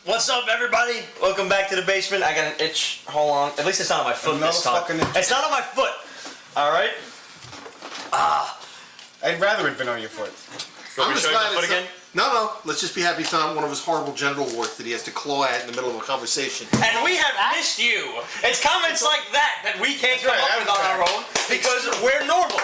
What's up, everybody? Welcome back to the basement. I got an itch. Hold on. At least it's not on my foot this time. It's not on my foot. All right. I'd rather it been on your foot. I'm just glad it's again. No. Let's just be happy it's not one of his horrible genital warts that he has to claw at in the middle of a conversation. And we have missed you. It's comments like that we can't come up with on our own because we're normal.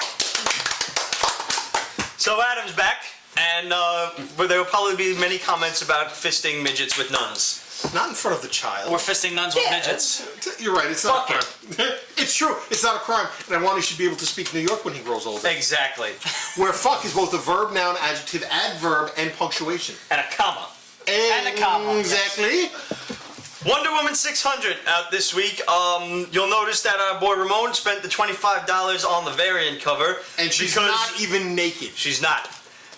So Adam's back, and there will probably be many comments about fisting midgets with nuns. Not in front of the child. Or fisting nuns with midgets. You're right, it's not a crime. It's true, it's not a crime. And I want he should be able to speak New York when he grows older. Exactly. Where fuck is both a verb, noun, adjective, adverb, and punctuation. And a comma. And a comma. Exactly. Wonder Woman 600 out this week. You'll notice that our boy Ramon spent the $25 on the variant cover. And she's not even naked. She's not.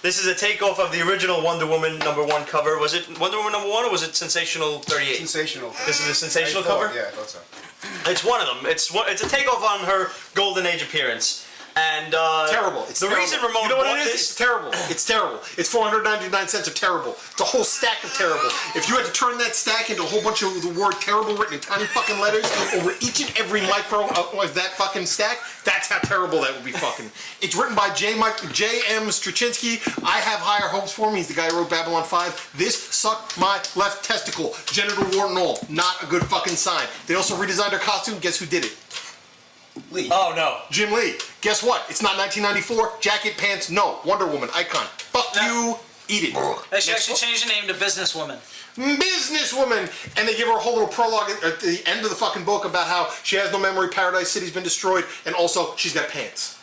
This is a takeoff of the original Wonder Woman #1 cover. Was it Wonder Woman #1 or was it Sensational 38? Sensational. This is a Sensational cover? Yeah, I thought so. It's one of them. It's a takeoff on her Golden Age appearance. And terrible. It's the terrible. reason Ramon you know what bought it is? this. It's terrible. It's terrible. It's 499 cents of terrible. It's a whole stack of terrible. If you had to turn that stack into a whole bunch of the word terrible written in tiny fucking letters over each and every micro of that fucking stack, that's how terrible that would be fucking. It's written by J.M. Straczynski. I have higher hopes for him. He's the guy who wrote Babylon 5. This sucked my left testicle. Genital wart and all. Not a good fucking sign. They also redesigned her costume. Guess who did it? Lee. Oh no. Jim Lee. Guess what? It's not 1994. Jacket, pants, no. Wonder Woman, icon. Fuck you. Eat it. They should actually change the name to Businesswoman. Businesswoman! And they give her a whole little prologue at the end of the fucking book about how she has no memory, Paradise City's been destroyed, and also she's got pants.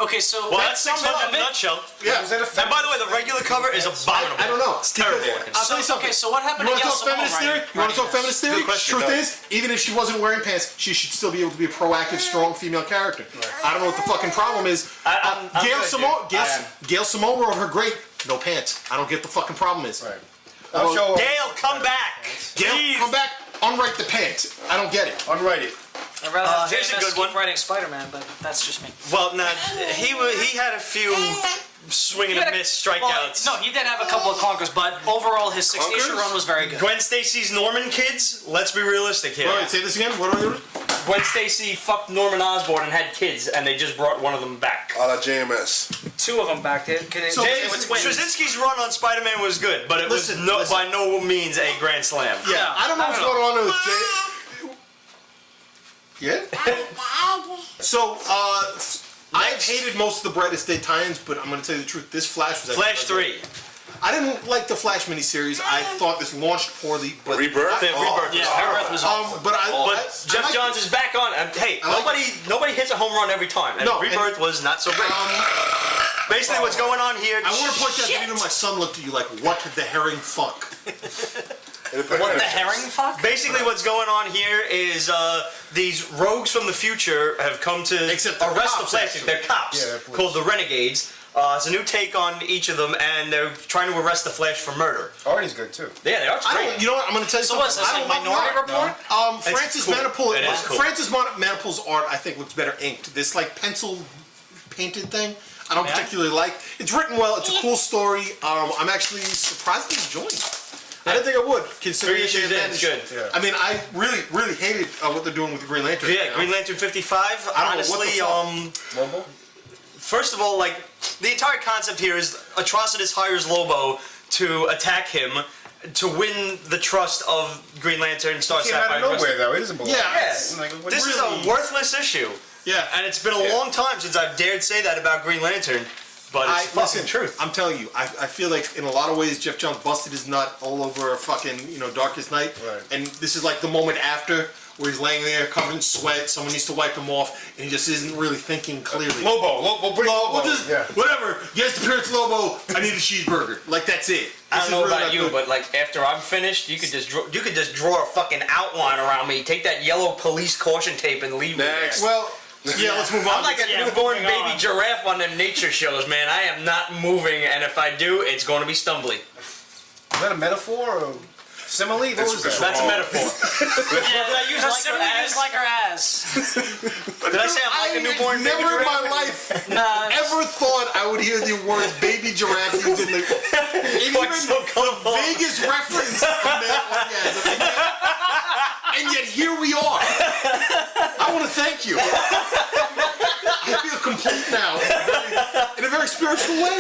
Okay, so Well, that's 600 in a nutshell. Yeah. Was that a And by the way, the regular cover is abominable. I don't know. It's terrible Because- looking. I'll tell you something. Okay, so what happened You to want to talk Gail feminist Simone theory? You want to talk feminist theory? Good question, Truth though. is, even if she wasn't wearing pants, she should still be able to be a proactive, strong female character. I don't know what the fucking problem is. I'm Gail good, Simone. dude. Gail Simone wrote her great. No pants. I don't get the fucking problem is. Right. I'll show Gail, come back! Gail, Please. come back. Unwrite the pants. I don't get it. Unwrite it. I'd rather have here's a JMS good one. keep writing Spider-Man, but that's just me. Well, now, he had a few swing and a miss strikeouts. Well, no, he did have a couple of conkers, but overall his 60 issue Conkers? run was very good. Gwen Stacy's Norman kids? Let's be realistic here. All right, say this again. What are you? Gwen Stacy fucked Norman Osborn and had kids, and they just brought one of them back. A la JMS. Two of them back there. So Straczynski's run on Spider-Man was good, but it was by no means a grand slam. Yeah, I don't know what's going on with Jay. Yeah? So, I've hated most of the Brightest Day tie-ins, but I'm going to tell you the truth. This Flash was Flash 3. I didn't like the Flash miniseries. I thought this launched poorly, but Rebirth? Rebirth Yeah, was Rebirth was awful. but Jeff like Johns is back on. Hey, nobody hits a home run every time, and No, Rebirth was not so great. Basically, what's going on here? I want to point out that even my son looked at you like, what the herring fuck? What the herring fuck? Basically, what's going on here is these rogues from the future have come to Except they're arrest the cops, Flash. actually. They're cops Yeah, they're police. called the Renegades. It's a new take on each of them, and they're trying to arrest the Flash for murder. Artie's good too. Yeah, they are great. You know what? I'm going to tell you So something. what's this, I like don't love Minority art. Report? Francis cool. Manapul. It is cool. Francis Manapul's art, I think, looks better inked. This like pencil painted thing, I don't Yeah. particularly like. It's written well. It's a cool story. I'm actually surprisingly enjoying it. I didn't think I would, considering 3 issues in, it's good. Yeah. I mean, I really hated what they're doing with the Green Lantern. Yeah, Green Lantern 55. I don't know what the Honestly, fuck. Lobo? first of all, like the entire concept here is Atrocitus hires Lobo to attack him to win the trust of Green Lantern, Star Came out Sapphire. of nowhere though. It isn't belong. Yeah. Like, what This is Really? a worthless issue. Yeah. And it's been a long time since I've dared say that about Green Lantern, but it's fucking Listen, truth. I'm telling you, I feel like in a lot of ways Jeff Johns busted his nut all over fucking, Darkest Night. Right. And this is like the moment after where he's laying there covered in sweat, someone needs to wipe him off, and he just isn't really thinking clearly. Lobo, bring Lobo. Yeah. Whatever. Guest appearance Lobo, I need a cheeseburger. Like that's it. I don't know really about not you, good. but like after I'm finished, you could just draw a fucking outline around me. Take that yellow police caution tape and leave me there. Next. Well, yeah, let's move on. I'm like a Yeah, newborn moving baby on. giraffe on them nature shows, man. I am not moving, and if I do, it's going to be stumbly. Is that a metaphor or simile? What was that? That's a metaphor. Yeah, Did I use her like her simile ass? is like her ass. Did I say I'm like a newborn baby never in giraffe? my life Nah, ever thought I would hear the words baby giraffe used in the And Quite even so colorful. the vaguest reference of male orgasm. And yet here we are. I want to thank you. I feel complete now in a very spiritual way.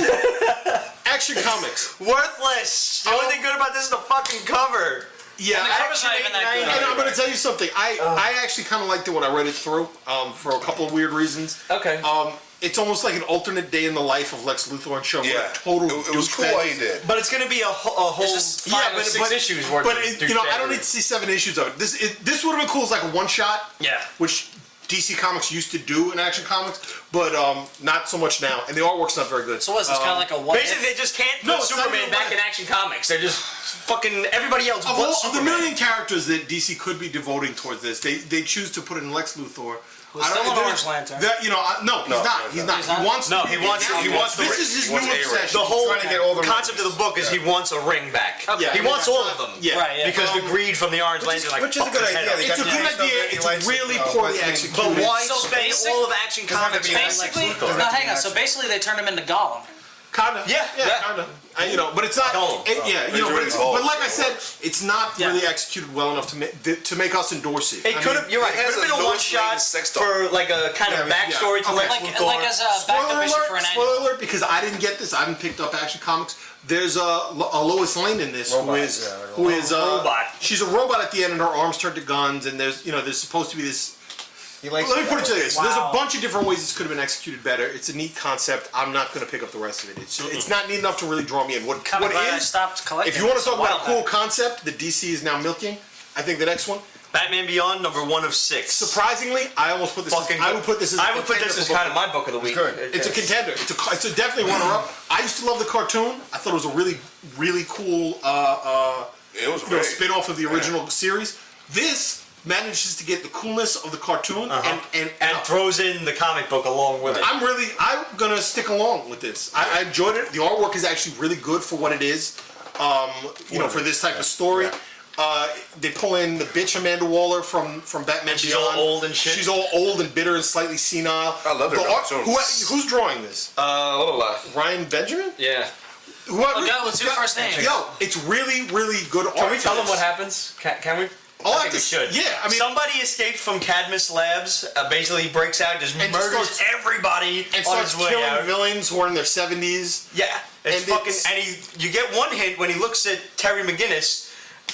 Action Comics. Worthless. The only thing good about this is the fucking cover. Yeah, the cover's not even that good. And I'm gonna tell you something. I actually kind of liked it when I read it through, for a couple of weird reasons. Okay. It's almost like an alternate day in the life of Lex Luthor and show. Yeah, Total. it was cool what he did. But it's gonna be a whole. It's just 5 or 6 issues worth But of I don't need to see 7 issues of it. This would have been cool as like a one shot. Yeah. Which DC Comics used to do in Action Comics, but not so much now. And the artwork's not very good. So what is this kind of like a what Basically, they just can't No, put it's not Superman even back right. in Action Comics. They're just fucking everybody else. Of but all of the Superman. million characters that DC could be devoting towards this, they choose to put in Lex Luthor. Who's still an Orange Lantern. No, he's not. He's not. He wants. No, to be he wants- now. he wants This the- is his he new wants A-Ray. obsession. The whole trying to get all the concept of the book is he wants a ring back. Yeah, he wants all of them. Yeah. Right, yeah. Because the greed from the Orange Lantern, like, which is a fucked good his head idea. up. They It's a got good the idea. he It's likes really it, poorly Watchmen. executed. But why So spend basic- all of Action Doesn't have to Comics be on Lex Lex Basically, Luthor? no, hang on. So basically, they turned him into Gollum. Kinda. Yeah. Kinda. But it's not. Gollum. But like I said, it's not Yeah. really executed well enough to make us endorse it. It could have. You're right. it It has could have a been a one Lois shot Lane sex doll. for like a kind of Yeah, backstory to okay. Lex Like Luthor. as a backup issue for an annual. Spoiler alert, because I didn't get this. I haven't picked up Action Comics. There's a Lois Lane in this Robot, who is robot. She's a robot at the end, and her arms turn to guns. And there's supposed to be this. He likes Let me put it to you this: there's a Wow. bunch of different ways this could have been executed better. It's a neat concept. I'm not going to pick up the rest of it. It's not neat enough to really draw me in. What Kind of glad I is? stopped collecting. If you want to this a talk about while a cool back. concept that DC is now milking, I think the next one. Batman Beyond, number 1 of 6. Surprisingly, I almost put this. I would put this as kind of my book of the week. good. It's a contender. It's a definitely runner-up. I used to love the cartoon. I thought it was a really cool It was great. spin-off of the original series. This manages to get the coolness of the cartoon and throws in the comic book along with it. I'm gonna stick along with this. I enjoyed it. The artwork is actually really good for what it is. For this type of story. They pull in the bitch Amanda Waller from Batman She's all Beyond. old and shit. She's all old and bitter and slightly senile. I love her The art- cartoons. Who's drawing this? Ryan Benjamin? Yeah. A guy with 2 first names. Yo, it's really good art. Can we tell for them what this. happens? Can we? Oh, I think we should. Yeah, I mean, somebody escaped from Cadmus Labs. Basically, breaks out, just And murders starts- everybody and on starts his way killing out. villains who are in their 70s. Yeah, it's And fucking. it's- You get one hint when he looks at Terry McGinnis,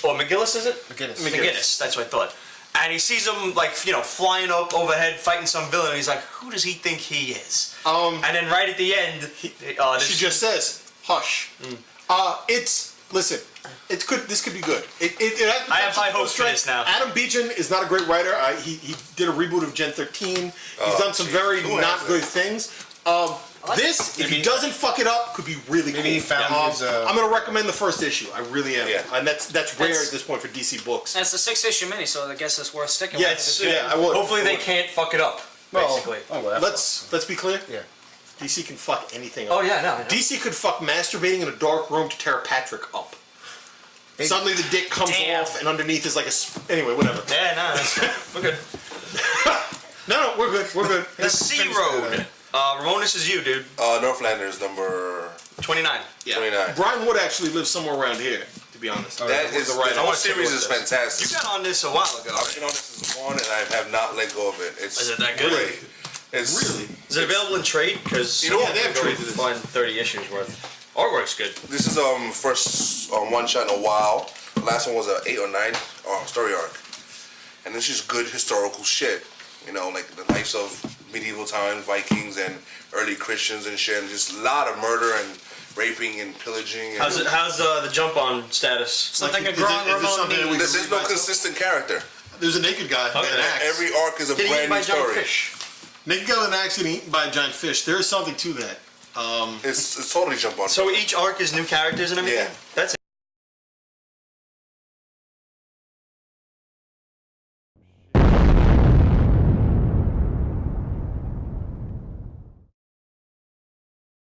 or McGillis, is it? McGinnis. McGinnis. That's what I thought. And he sees him flying up overhead, fighting some villain. And he's like, "Who does he think he is?" And then right at the end, She just says, "Hush." Listen. It's good. This could be good. I have high hopes for this now. Adam Beechen is not a great writer. He did a reboot of Gen 13. He's done some very Who not has good it? things. This, if he doesn't fuck it up, could be really cool. Maybe he found his, I'm going to recommend the first issue. I really am. Yeah. And that's rare at this point for DC books. And it's a 6-issue mini, so I guess it's worth sticking Yeah, with. it's, yeah, I would. Hopefully they can't fuck it up. Basically. Let's be clear. Yeah. DC can fuck anything up. Oh yeah, no. DC could fuck masturbating in a dark room to tear Patrick up. Suddenly the dick comes Damn. off and underneath is like anyway, whatever. Yeah, no, we're good. No, we're good. We're good. The Sea Road. Ramon, this is you, dude. Northlanders number 29. Yeah. 29. Brian Wood actually lives somewhere around here, to be honest. That is the right- the I whole wanna take a series look is at this. fantastic. You got on this a while ago. I've been on this since one, and I have not let go of it. Is it that good? Great. It's Really? Is it available in trade? Because You know what? They have trade to this. find 30 issues worth. Artwork's good. This is first one shot in a while. The last one was a 8 or 9 story arc, and it's just good historical shit. Like the lives of medieval times, Vikings, and early Christians and shit, and just a lot of murder and raping and pillaging. And How's the jump on status? Something Like, a growing is this something that Ramon we needs. There's no consistent character. There's a naked guy with an axe. Every arc is a Getting eaten brand by new giant story. fish. Naked guy with an axe getting eaten by a giant fish. There is something to that. It's totally jump on. So each arc is new characters and everything? Yeah. That's